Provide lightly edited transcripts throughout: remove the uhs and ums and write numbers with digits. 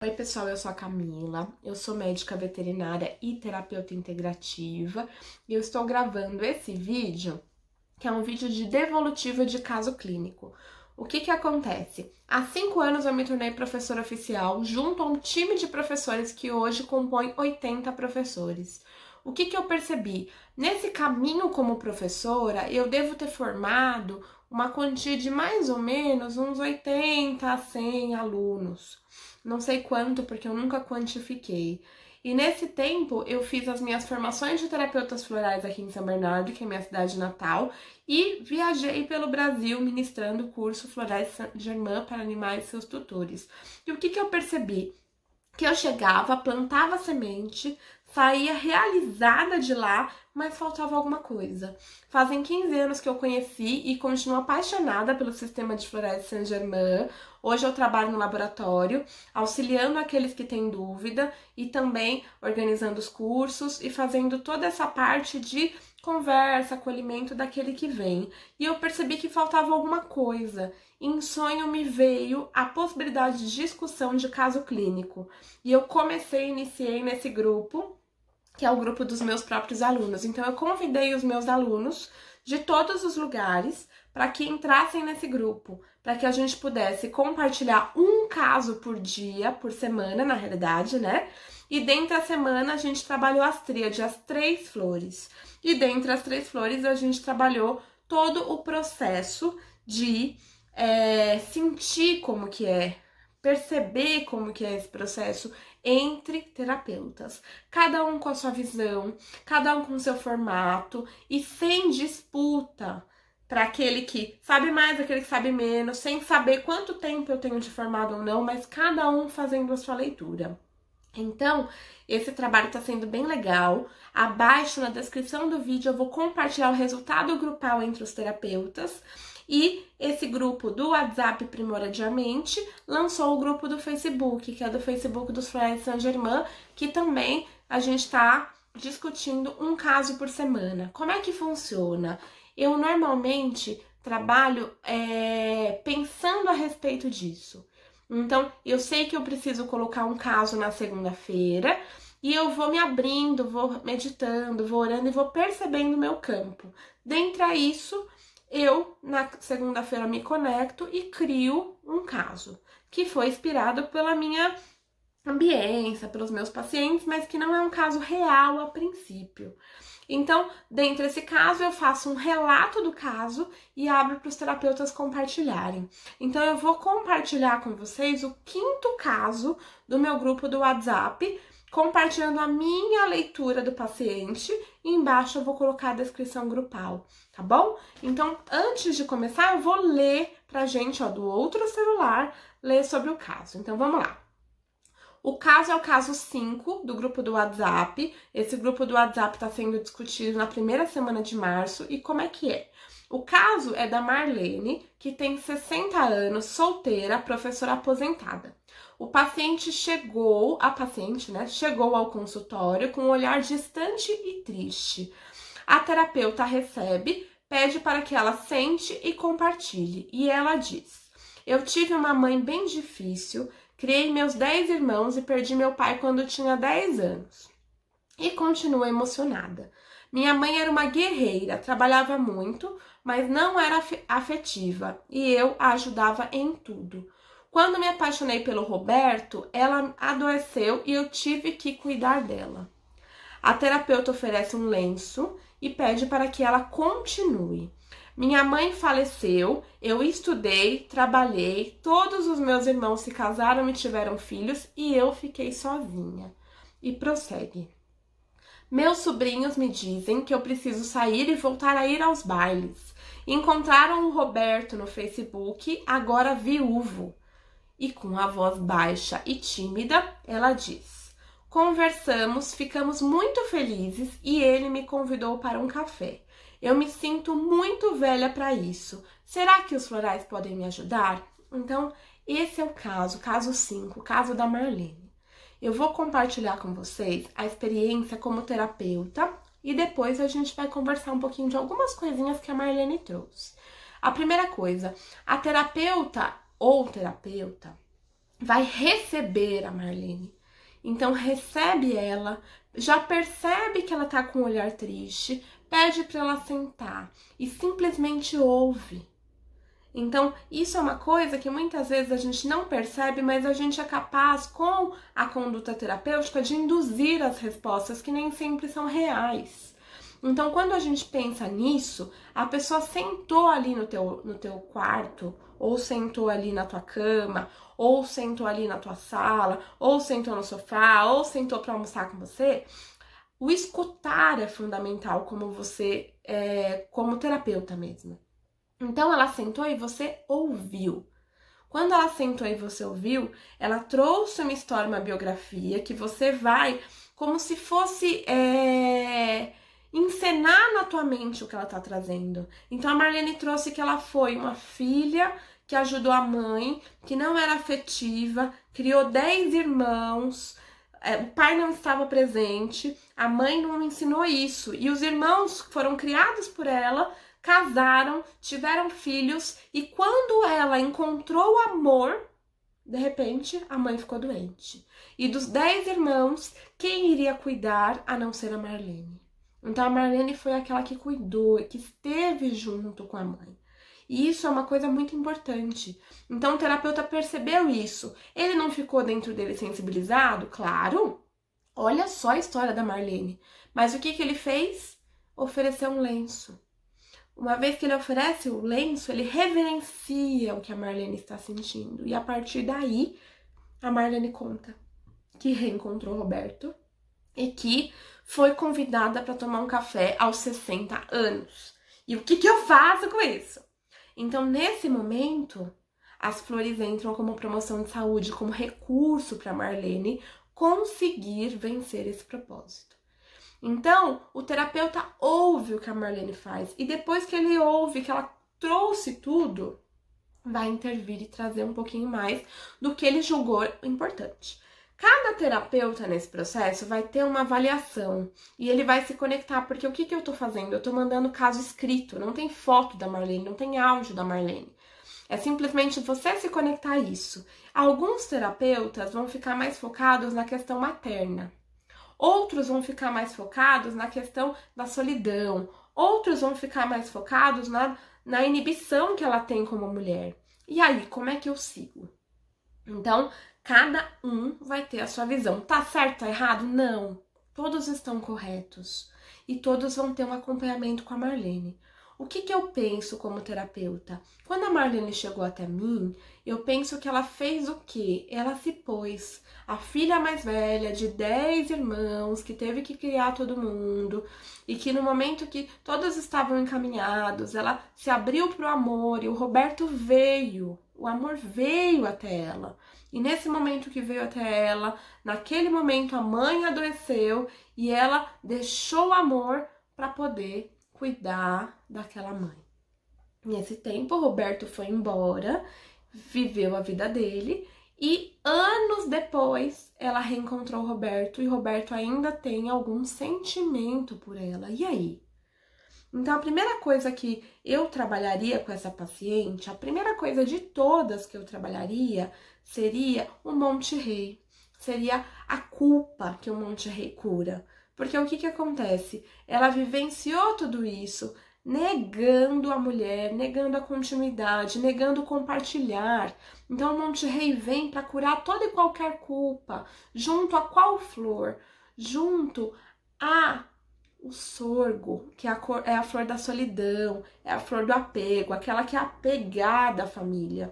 Oi pessoal, eu sou a Camila, eu sou médica veterinária e terapeuta integrativa e eu estou gravando esse vídeo, que é um vídeo de devolutiva de caso clínico. O que acontece? Há 5 anos eu me tornei professora oficial junto a um time de professores que hoje compõe 80 professores. O que eu percebi? Nesse caminho como professora, eu devo ter formado uma quantia de mais ou menos uns 80 a 100 alunos. Não sei quanto, porque eu nunca quantifiquei. E nesse tempo, eu fiz as minhas formações de terapeutas florais aqui em São Bernardo, que é minha cidade natal, e viajei pelo Brasil ministrando o curso Florais Saint-Germain para animais e seus tutores. E o que eu percebi? Que eu chegava, plantava semente, saía realizada de lá, mas faltava alguma coisa. Fazem 15 anos que eu conheci e continuo apaixonada pelo sistema de Florais de Saint-Germain. Hoje eu trabalho no laboratório, auxiliando aqueles que têm dúvida e também organizando os cursos e fazendo toda essa parte de conversa, acolhimento daquele que vem. E eu percebi que faltava alguma coisa. Em sonho me veio a possibilidade de discussão de caso clínico. E eu iniciei nesse grupo, que é o grupo dos meus próprios alunos. Então eu convidei os meus alunos de todos os lugares para que entrassem nesse grupo, para que a gente pudesse compartilhar um caso por dia, por semana, na realidade, né? E dentro da semana a gente trabalhou as tríades, as 3 flores. E dentre as 3 flores a gente trabalhou todo o processo de sentir como que é, perceber como que é esse processo entre terapeutas. Cada um com a sua visão, cada um com o seu formato e sem disputa para aquele que sabe mais, aquele que sabe menos, sem saber quanto tempo eu tenho de formado ou não, mas cada um fazendo a sua leitura. Então, esse trabalho está sendo bem legal. Abaixo na descrição do vídeo eu vou compartilhar o resultado grupal entre os terapeutas. E esse grupo do WhatsApp primordialmente lançou o grupo do Facebook, que é do Facebook dos Florais Saint-Germain, que também a gente está discutindo um caso por semana. Como é que funciona? Eu normalmente trabalho pensando a respeito disso. Então, eu sei que eu preciso colocar um caso na segunda-feira e eu vou me abrindo, vou meditando, vou orando e vou percebendo o meu campo. Dentre isso, eu, na segunda-feira, me conecto e crio um caso, que foi inspirado pela minha ambiência, pelos meus pacientes, mas que não é um caso real a princípio. Então, dentro desse caso, eu faço um relato do caso e abro para os terapeutas compartilharem. Então, eu vou compartilhar com vocês o 5º caso do meu grupo do WhatsApp, compartilhando a minha leitura do paciente e embaixo eu vou colocar a descrição grupal, tá bom? Então, antes de começar, eu vou ler pra gente, ó, do outro celular, ler sobre o caso. Então, vamos lá. O caso é o caso 5 do grupo do WhatsApp. Esse grupo do WhatsApp está sendo discutido na primeira semana de março. E como é que é? O caso é da Marlene, que tem 60 anos, solteira, professora aposentada. O paciente chegou ao consultório com um olhar distante e triste. A terapeuta recebe, pede para que ela sente e compartilhe. E ela diz: eu tive uma mãe bem difícil, criei meus 10 irmãos e perdi meu pai quando tinha 10 anos. E continua emocionada. Minha mãe era uma guerreira, trabalhava muito, mas não era afetiva e eu a ajudava em tudo. Quando me apaixonei pelo Roberto, ela adoeceu e eu tive que cuidar dela. A terapeuta oferece um lenço e pede para que ela continue. Minha mãe faleceu, eu estudei, trabalhei, todos os meus irmãos se casaram e tiveram filhos e eu fiquei sozinha. E prossegue. Meus sobrinhos me dizem que eu preciso sair e voltar a ir aos bailes. Encontraram o Roberto no Facebook, agora viúvo. E com a voz baixa e tímida, ela diz: conversamos, ficamos muito felizes e ele me convidou para um café. Eu me sinto muito velha para isso. Será que os florais podem me ajudar? Então, esse é o caso 5, o caso da Marlene. Eu vou compartilhar com vocês a experiência como terapeuta e depois a gente vai conversar um pouquinho de algumas coisinhas que a Marlene trouxe. A primeira coisa, a terapeuta ou terapeuta vai receber a Marlene. Então recebe ela, já percebe que ela tá com um olhar triste, pede para ela sentar e simplesmente ouve. Então, isso é uma coisa que muitas vezes a gente não percebe, mas a gente é capaz, com a conduta terapêutica, de induzir as respostas que nem sempre são reais. Então, quando a gente pensa nisso, a pessoa sentou ali no teu quarto, ou sentou ali na tua cama, ou sentou ali na tua sala, ou sentou no sofá, ou sentou para almoçar com você. O escutar é fundamental como terapeuta mesmo. Então, ela sentou e você ouviu. Quando ela sentou e você ouviu, ela trouxe uma história, uma biografia, que você vai, como se fosse encenar na tua mente o que ela tá trazendo. Então, a Marlene trouxe que ela foi uma filha que ajudou a mãe, que não era afetiva, criou 10 irmãos, o pai não estava presente, a mãe não ensinou isso, e os irmãos foram criados por ela, casaram, tiveram filhos, e quando ela encontrou o amor, de repente, a mãe ficou doente. E dos 10 irmãos, quem iria cuidar a não ser a Marlene? Então, a Marlene foi aquela que cuidou, que esteve junto com a mãe. E isso é uma coisa muito importante. Então, o terapeuta percebeu isso. Ele não ficou dentro dele sensibilizado? Claro! Olha só a história da Marlene. Mas o que ele fez? Ofereceu um lenço. Uma vez que ele oferece o lenço, ele reverencia o que a Marlene está sentindo. E a partir daí, a Marlene conta que reencontrou o Roberto e que foi convidada para tomar um café aos 60 anos. E o que eu faço com isso? Então, nesse momento, as flores entram como promoção de saúde, como recurso para Marlene conseguir vencer esse propósito. Então, o terapeuta ouve o que a Marlene faz e depois que ele ouve que ela trouxe tudo, vai intervir e trazer um pouquinho mais do que ele julgou importante. Cada terapeuta nesse processo vai ter uma avaliação e ele vai se conectar, porque o que eu tô fazendo? Eu tô mandando caso escrito, não tem foto da Marlene, não tem áudio da Marlene. É simplesmente você se conectar a isso. Alguns terapeutas vão ficar mais focados na questão materna. Outros vão ficar mais focados na questão da solidão. Outros vão ficar mais focados na inibição que ela tem como mulher. E aí, como é que eu sigo? Então, cada um vai ter a sua visão. Tá certo, tá errado? Não. Todos estão corretos. E todos vão ter um acompanhamento com a Marlene. O que eu penso como terapeuta? Quando a Marlene chegou até mim, eu penso que ela fez o quê? Ela se pôs, a filha mais velha de 10 irmãos, que teve que criar todo mundo, e que no momento que todos estavam encaminhados, ela se abriu para o amor, e o Roberto veio, o amor veio até ela. E nesse momento que veio até ela, naquele momento a mãe adoeceu, e ela deixou o amor para poder cuidar daquela mãe. Nesse tempo, o Roberto foi embora, viveu a vida dele e anos depois ela reencontrou o Roberto e o Roberto ainda tem algum sentimento por ela. E aí? Então, a primeira coisa que eu trabalharia com essa paciente, a primeira coisa de todas que eu trabalharia seria o Monte Rei, seria a culpa que o Monte Rei cura. Porque o que acontece? Ela vivenciou tudo isso, negando a mulher, negando a continuidade, negando compartilhar. Então, o Monte Rei vem para curar toda e qualquer culpa. Junto a qual flor? Junto a o sorgo, que é a flor da solidão, é a flor do apego, aquela que é apegada à família.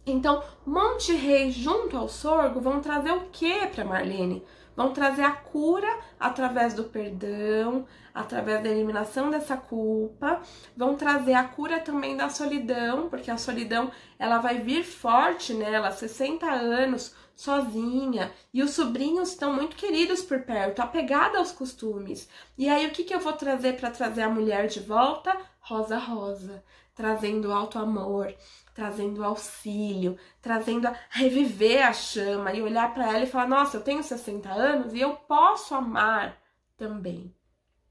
Então, Monte Rei junto ao sorgo vão trazer o que para Marlene? Vão trazer a cura através do perdão, através da eliminação dessa culpa. Vão trazer a cura também da solidão, porque a solidão ela vai vir forte nela, 60 anos, sozinha. E os sobrinhos estão muito queridos por perto, apegada aos costumes. E aí o que eu vou trazer para trazer a mulher de volta? Rosa Rosa, trazendo alto amor, trazendo auxílio, trazendo a reviver a chama e olhar para ela e falar, nossa, eu tenho 60 anos e eu posso amar também.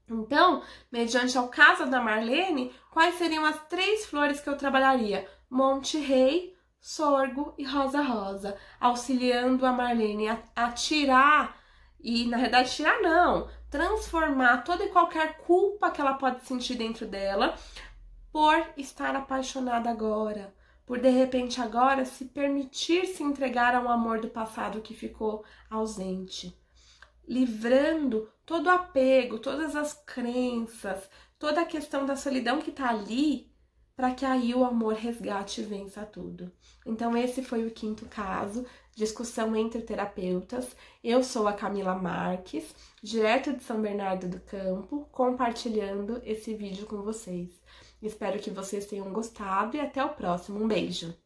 Então, mediante ao caso da Marlene, quais seriam as 3 flores que eu trabalharia? Monte Rei, Sorgo e Rosa Rosa, auxiliando a Marlene a tirar, e na verdade tirar não, transformar toda e qualquer culpa que ela pode sentir dentro dela por estar apaixonada agora, por de repente agora se permitir se entregar a um amor do passado que ficou ausente, livrando todo o apego, todas as crenças, toda a questão da solidão que tá ali, para que aí o amor resgate e vença tudo. Então esse foi o 5º caso, discussão entre terapeutas. Eu sou a Camila Marques, direto de São Bernardo do Campo, compartilhando esse vídeo com vocês. Espero que vocês tenham gostado e até o próximo. Um beijo!